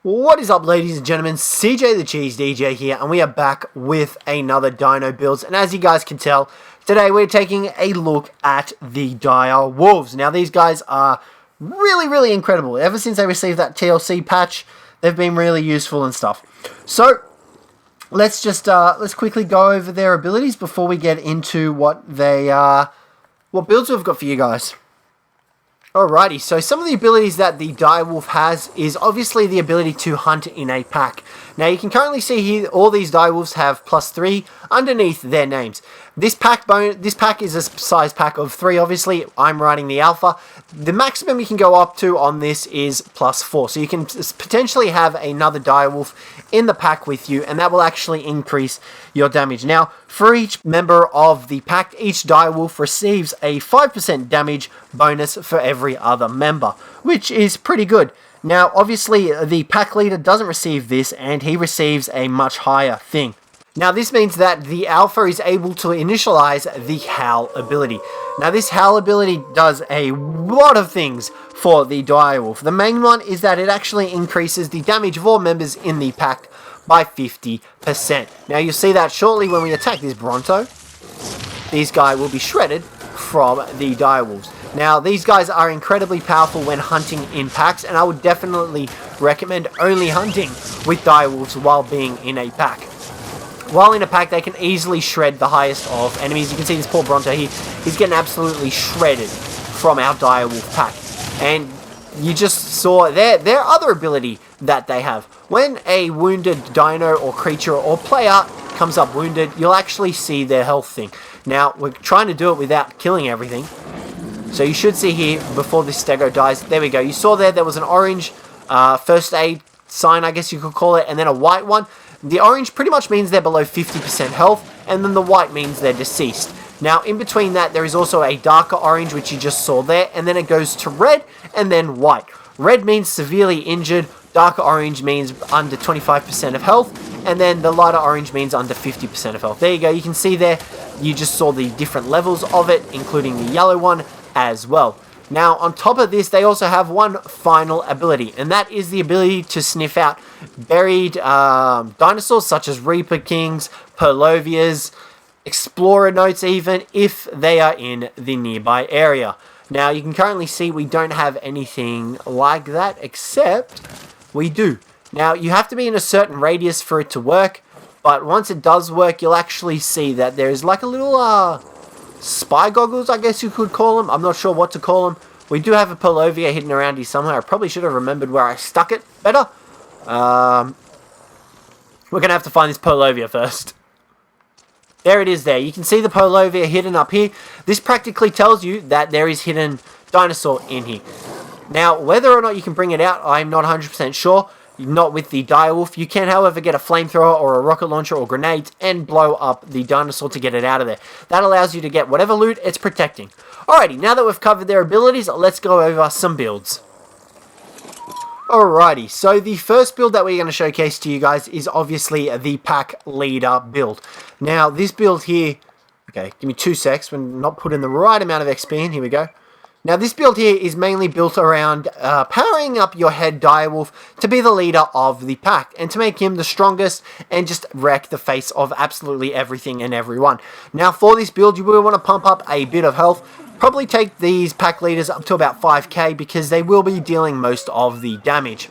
What is up, ladies and gentlemen? Cjthecheesedj here, and we are back with another dino builds. And as you guys can tell, today we're taking a look at the dire wolves. Now, these guys are really incredible. Ever since they received that TLC patch, they've been really useful and stuff. So let's just let's quickly go over their abilities before we get into what builds we've got for you guys. Alrighty, so some of the abilities that the direwolf has is obviously the ability to hunt in a pack. Now you can currently see here all these direwolves have +3 underneath their names. This pack is a size pack of 3, obviously. I'm running the alpha. The maximum you can go up to on this is +4. So you can potentially have another direwolf in the pack with you, and that will actually increase your damage. Now, for each member of the pack, each direwolf receives a 5% damage bonus for every other member, which is pretty good. Now, obviously, the pack leader doesn't receive this, and he receives a much higher thing. Now, this means that the alpha is able to initialize the Howl ability. Now, this Howl ability does a lot of things for the direwolf. The main one is that it actually increases the damage of all members in the pack by 50%. Now, you'll see that shortly when we attack this Bronto. These guys will be shredded from the direwolves. Now, these guys are incredibly powerful when hunting in packs, and I would definitely recommend only hunting with direwolves while being in a pack. While in a pack, they can easily shred the highest of enemies. You can see this poor Bronto here. He's getting absolutely shredded from our direwolf pack. And you just saw their other ability that they have. When a wounded dino or creature or player comes up wounded, you'll actually see their health thing. Now, we're trying to do it without killing everything. So you should see here, before this stego dies, there we go. You saw there was an orange first aid sign, I guess you could call it, and then a white one. The orange pretty much means they're below 50% health, and then the white means they're deceased. Now, in between that, there is also a darker orange, which you just saw there, and then it goes to red, and then white. Red means severely injured, darker orange means under 25% of health, and then the lighter orange means under 50% of health. There you go, you can see there, you just saw the different levels of it, including the yellow one as well. Now, on top of this, they also have one final ability, and that is the ability to sniff out buried dinosaurs, such as Reaper Kings, Purlovias, Explorer Notes even, if they are in the nearby area. Now, you can currently see we don't have anything like that, except we do. Now, you have to be in a certain radius for it to work, but once it does work, you'll actually see that there's like a little spy goggles, I guess you could call them. I'm not sure what to call them. We do have a Purlovia hidden around here somewhere. I probably should have remembered where I stuck it better. We're going to have to find this Purlovia first. There it is there. You can see the Purlovia hidden up here. This practically tells you that there is hidden dinosaur in here. Now, whether or not you can bring it out, I'm not 100% sure. Not with the direwolf. You can, however, get a flamethrower or a rocket launcher or grenades and blow up the dinosaur to get it out of there. That allows you to get whatever loot it's protecting. Alrighty, now that we've covered their abilities, let's go over some builds. Alrighty, so the first build that we're going to showcase to you guys is obviously the pack leader build. Now, this build here, okay, give me 2 secs, we're not putting the right amount of XP in, here we go. Now, this build here is mainly built around powering up your head direwolf to be the leader of the pack and to make him the strongest and just wreck the face of absolutely everything and everyone. Now, for this build, you will want to pump up a bit of health. Probably take these pack leaders up to about 5k because they will be dealing most of the damage.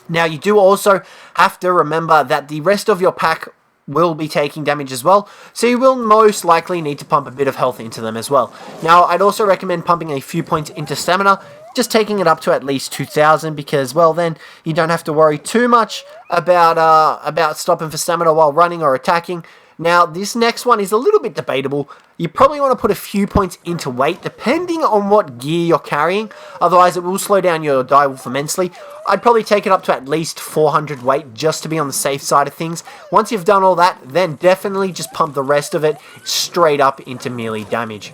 Now, you do also have to remember that the rest of your pack will be taking damage as well, so you will most likely need to pump a bit of health into them as well. Now, I'd also recommend pumping a few points into stamina, just taking it up to at least 2,000 because, well, then you don't have to worry too much about stopping for stamina while running or attacking. Now, this next one is a little bit debatable. You probably want to put a few points into weight, depending on what gear you're carrying. Otherwise, it will slow down your direwolf immensely. I'd probably take it up to at least 400 weight, just to be on the safe side of things. Once you've done all that, then definitely just pump the rest of it straight up into melee damage.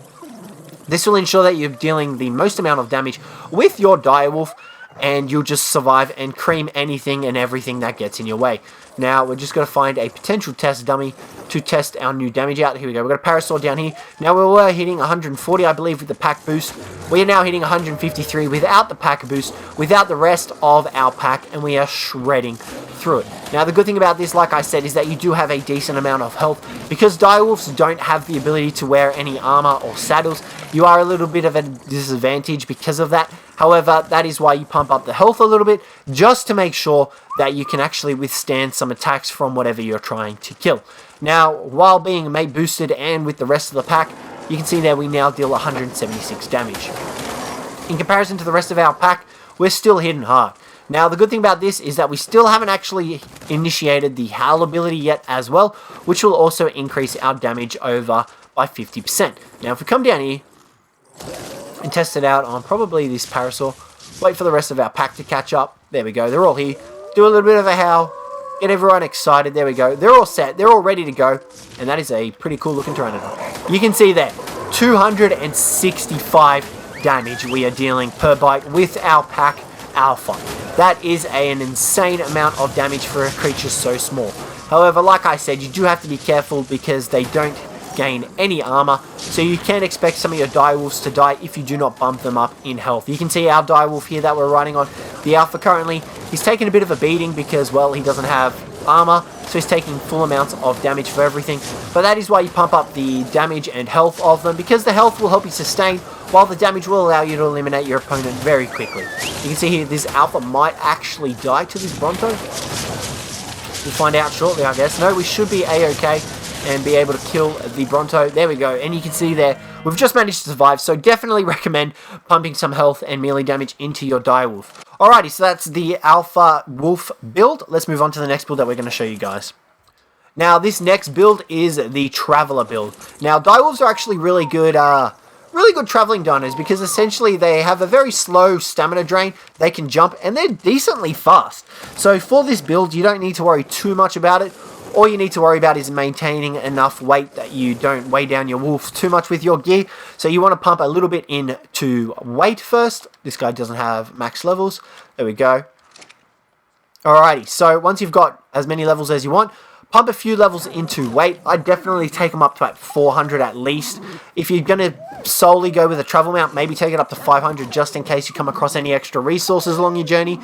This will ensure that you're dealing the most amount of damage with your direwolf, and you'll just survive and cream anything and everything that gets in your way. Now, we're just going to find a potential test dummy to test our new damage out. Here we go. We've got a Parasaur down here. Now, we were hitting 140, I believe, with the pack boost. We are now hitting 153 without the pack boost, without the rest of our pack, and we are shredding through it. Now, the good thing about this, like I said, is that you do have a decent amount of health. Because direwolves don't have the ability to wear any armor or saddles, you are a little bit of a disadvantage because of that. However, that is why you pump up the health a little bit, just to make sure that you can actually withstand some attacks from whatever you're trying to kill. Now, while being mate boosted and with the rest of the pack, you can see there we now deal 176 damage. In comparison to the rest of our pack, we're still hitting hard. Now, the good thing about this is that we still haven't actually initiated the Howl ability yet as well, which will also increase our damage over by 50%. Now, if we come down here and test it out on probably this Parasaur, wait for the rest of our pack to catch up. There we go. They're all here. Do a little bit of a howl. Get everyone excited. There we go. They're all set. They're all ready to go. And that is a pretty cool looking Pteranodon. You can see there, 265 damage we are dealing per bite with our pack Alpha. That is an insane amount of damage for a creature so small. However, like I said, you do have to be careful because they don't gain any armor, so you can't expect some of your direwolves to die if you do not bump them up in health. You can see our direwolf here that we're riding on, the Alpha currently, he's taking a bit of a beating because, well, he doesn't have armor, so he's taking full amounts of damage for everything. But that is why you pump up the damage and health of them, because the health will help you sustain, while the damage will allow you to eliminate your opponent very quickly. You can see here, this Alpha might actually die to this Bronto. We'll find out shortly, I guess. No, we should be a-okay and be able to kill the Bronto. There we go. And you can see there, we've just managed to survive, so definitely recommend pumping some health and melee damage into your direwolf. Alrighty, so that's the Alpha Wolf build. Let's move on to the next build that we're going to show you guys. Now, this next build is the Traveler build. Now, direwolves are actually really good traveling dinos because essentially they have a very slow stamina drain, they can jump, and they're decently fast. So for this build, you don't need to worry too much about it. All you need to worry about is maintaining enough weight that you don't weigh down your wolf too much with your gear. So you want to pump a little bit into weight first. This guy doesn't have max levels. There we go. Alrighty, so once you've got as many levels as you want, pump a few levels into weight. I'd definitely take them up to about 400 at least. If you're going to solely go with a travel mount, maybe take it up to 500 just in case you come across any extra resources along your journey.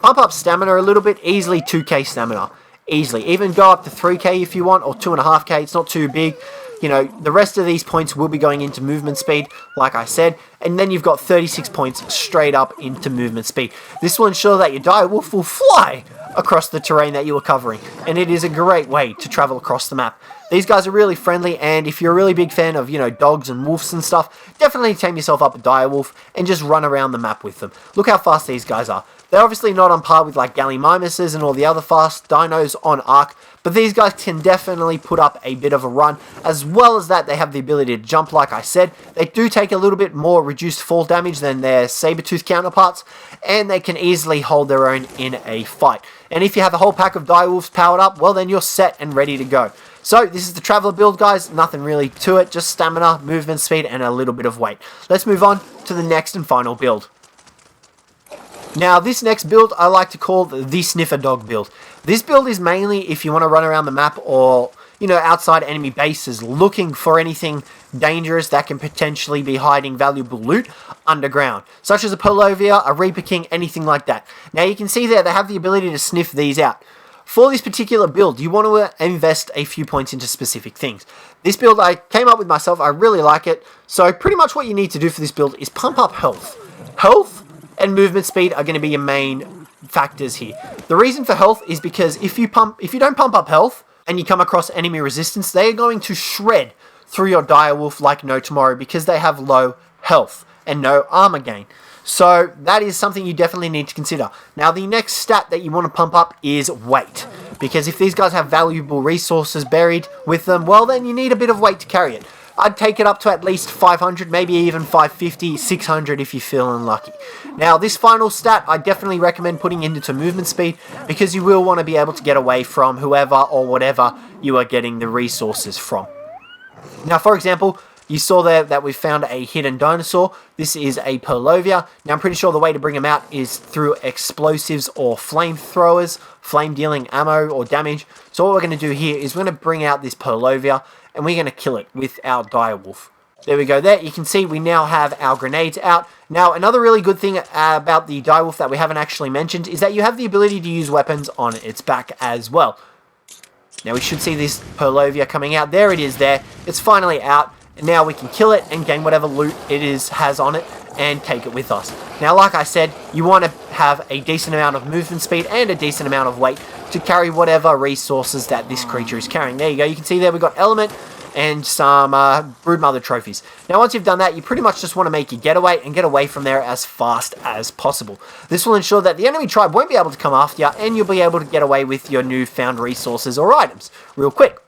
Pump up stamina a little bit, easily 2k stamina. Easily. Even go up to 3k if you want, or 2.5k, it's not too big. You know, the rest of these points will be going into movement speed, like I said, and then you've got 36 points straight up into movement speed. This will ensure that your direwolf will fly across the terrain that you are covering, and it is a great way to travel across the map. These guys are really friendly, and if you're a really big fan of, you know, dogs and wolves and stuff, definitely tame yourself up a direwolf and just run around the map with them. Look how fast these guys are. They're obviously not on par with like Gallimimuses and all the other fast dinos on ARK, but these guys can definitely put up a bit of a run. As well as that, they have the ability to jump, like I said. They do take a little bit more reduced fall damage than their saber-tooth counterparts, and they can easily hold their own in a fight. And if you have a whole pack of direwolves powered up, well then you're set and ready to go. So this is the Traveler build, guys. Nothing really to it, just stamina, movement speed, and a little bit of weight. Let's move on to the next and final build. Now, this next build I like to call the Sniffer Dog build. This build is mainly if you want to run around the map or, you know, outside enemy bases looking for anything dangerous that can potentially be hiding valuable loot underground, such as a Polovia, a Reaper King, anything like that. Now, you can see there they have the ability to sniff these out. For this particular build, you want to invest a few points into specific things. This build I came up with myself, I really like it. So pretty much what you need to do for this build is pump up health. Health and movement speed are going to be your main factors here. The reason for health is because if you don't pump up health and you come across enemy resistance, they are going to shred through your direwolf like no tomorrow because they have low health and no armor gain. So that is something you definitely need to consider. Now, the next stat that you want to pump up is weight, because if these guys have valuable resources buried with them, well, then you need a bit of weight to carry it. I'd take it up to at least 500, maybe even 550, 600 if you're feeling lucky. Now, this final stat, I definitely recommend putting into movement speed because you will want to be able to get away from whoever or whatever you are getting the resources from. Now, for example, You saw there that we found a hidden dinosaur. This is a Purlovia. Now I'm pretty sure the way to bring him out is through explosives or flamethrowers, flame dealing ammo or damage. So what we're going to do here is we're going to bring out this Purlovia and we're going to kill it with our direwolf. There we go there. You can see we now have our grenades out. Now another really good thing about the direwolf that we haven't actually mentioned is that you have the ability to use weapons on its back as well. Now we should see this Purlovia coming out. There it is there. It's finally out. And now we can kill it and gain whatever loot it has on it and take it with us. Now, like I said, you want to have a decent amount of movement speed and a decent amount of weight to carry whatever resources that this creature is carrying. There you go. You can see there we've got element and some broodmother trophies. Now, once you've done that, you pretty much just want to make your getaway and get away from there as fast as possible. This will ensure that the enemy tribe won't be able to come after you and you'll be able to get away with your newfound resources or items real quick.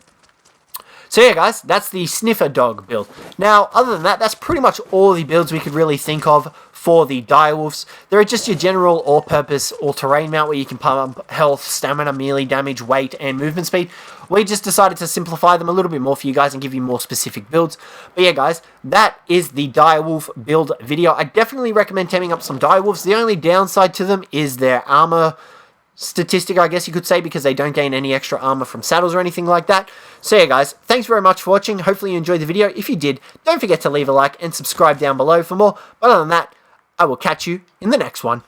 So yeah guys, that's the Sniffer Dog build. Now, other than that, that's pretty much all the builds we could really think of for the direwolves. There are just your general all-purpose all-terrain mount where you can pump health, stamina, melee damage, weight, and movement speed. We just decided to simplify them a little bit more for you guys and give you more specific builds. But yeah guys, that is the direwolf build video. I definitely recommend teaming up some direwolves. The only downside to them is their armor statistic, I guess you could say, because they don't gain any extra armor from saddles or anything like that. So yeah guys, thanks very much for watching. Hopefully you enjoyed the video. If you did, don't forget to leave a like and subscribe down below for more. But other than that, I will catch you in the next one.